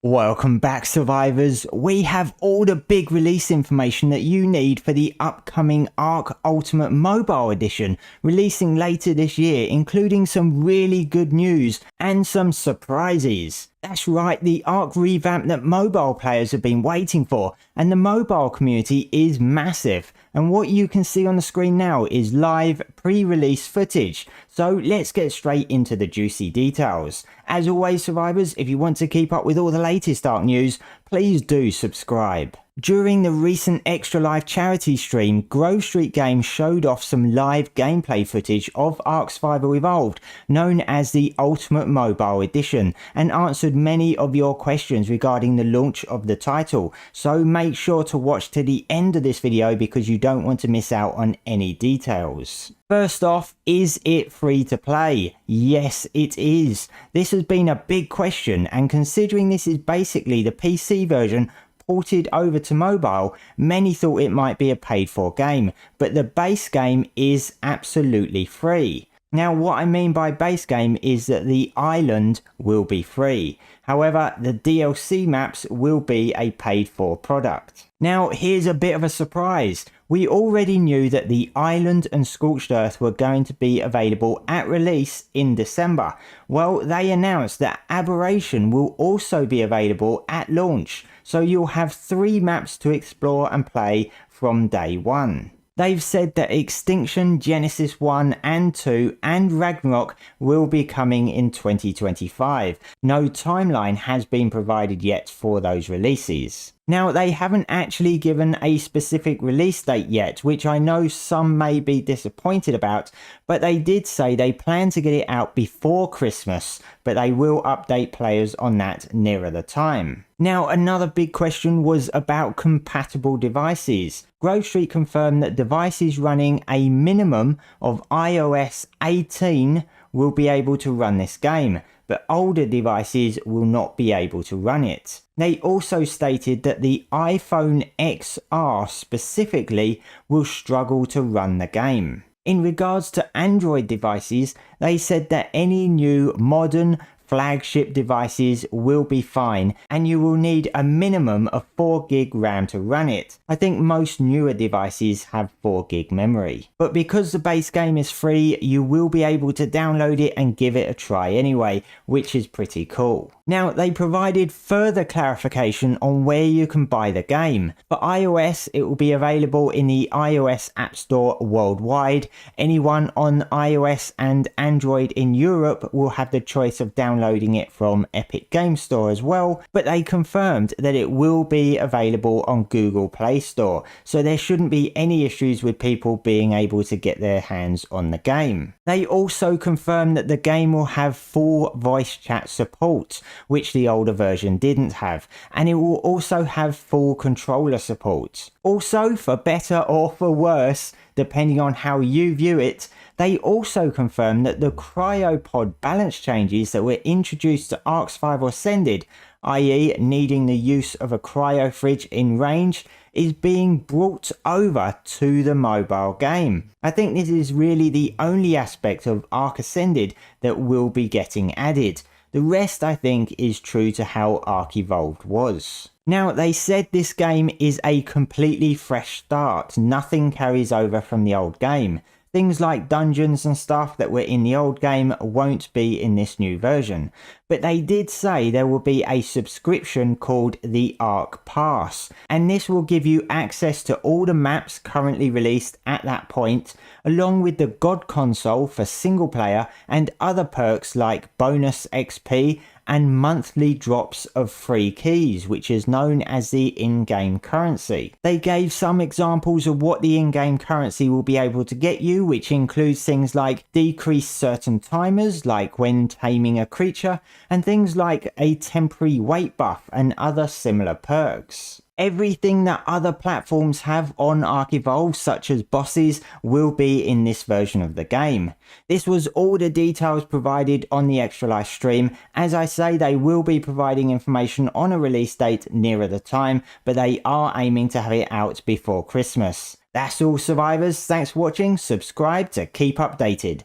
Welcome back, survivors. We have all the big release information that you need for the upcoming Ark Ultimate Mobile Edition, releasing later this year, including some really good news and some surprises. That's right, the Ark revamp that mobile players have been waiting for, and the mobile community is massive. And what you can see on the screen now is live pre-release footage. So let's get straight into the juicy details. As always, survivors, if you want to keep up with all the latest Ark news, please do subscribe. During the recent Extra Life charity stream, Grove Street Games showed off some live gameplay footage of Ark Survival Evolved, known as the Ultimate Mobile Edition, and answered many of your questions regarding the launch of the title. So make sure to watch to the end of this video because you don't want to miss out on any details. First off, is it free to play? Yes, it is. This has been a big question, and considering this is basically the PC version ported over to mobile, many thought it might be a paid for game, but the base game is absolutely free. Now, what I mean by base game is that the island will be free. However, the DLC maps will be a paid for product. Now, here's a bit of a surprise. We already knew that the island and Scorched Earth were going to be available at release in December. Well, they announced that Aberration will also be available at launch. So you'll have 3 maps to explore and play from day one. They've said that Extinction, Genesis 1 and 2 and Ragnarok will be coming in 2025. No timeline has been provided yet for those releases. Now, they haven't actually given a specific release date yet, which I know some may be disappointed about, but they did say they plan to get it out before Christmas, but they will update players on that nearer the time. Now, another big question was about compatible devices. Grove Street confirmed that devices running a minimum of iOS 18 will be able to run this game, but older devices will not be able to run it. They also stated that the iPhone XR specifically will struggle to run the game. In regards to Android devices, they said that any new modern flagship devices will be fine, and you will need a minimum of 4GB RAM to run it. I think most newer devices have 4GB memory. But because the base game is free, you will be able to download it and give it a try anyway, which is pretty cool. Now, they provided further clarification on where you can buy the game. For iOS, it will be available in the iOS App Store worldwide. Anyone on iOS and Android in Europe will have the choice of downloading it from Epic Game Store as well, but they confirmed that it will be available on Google Play Store, so there shouldn't be any issues with people being able to get their hands on the game. They also confirmed that the game will have full voice chat support, which the older version didn't have, and it will also have full controller support. Also, for better or for worse, depending on how you view it, they also confirmed that the cryopod balance changes that were introduced to Ark Survival Ascended, i.e. needing the use of a cryo fridge in range, is being brought over to the mobile game. I think this is really the only aspect of Ark Ascended that will be getting added. The rest, I think, is true to how Ark Evolved was. Now, they said this game is a completely fresh start. Nothing carries over from the old game. Things like dungeons and stuff that were in the old game won't be in this new version. But they did say there will be a subscription called the Ark Pass, and this will give you access to all the maps currently released at that point, along with the God Console for single player and other perks like bonus XP and monthly drops of free keys, which is known as the in-game currency. They gave some examples of what the in-game currency will be able to get you, which includes things like decreased certain timers, like when taming a creature, and things like a temporary weight buff and other similar perks. Everything that other platforms have on Ark Evolved, such as bosses, will be in this version of the game. This was all the details provided on the Extra Life stream. As I say, they will be providing information on a release date nearer the time, but they are aiming to have it out before Christmas. That's all, survivors. Thanks for watching. Subscribe to keep updated.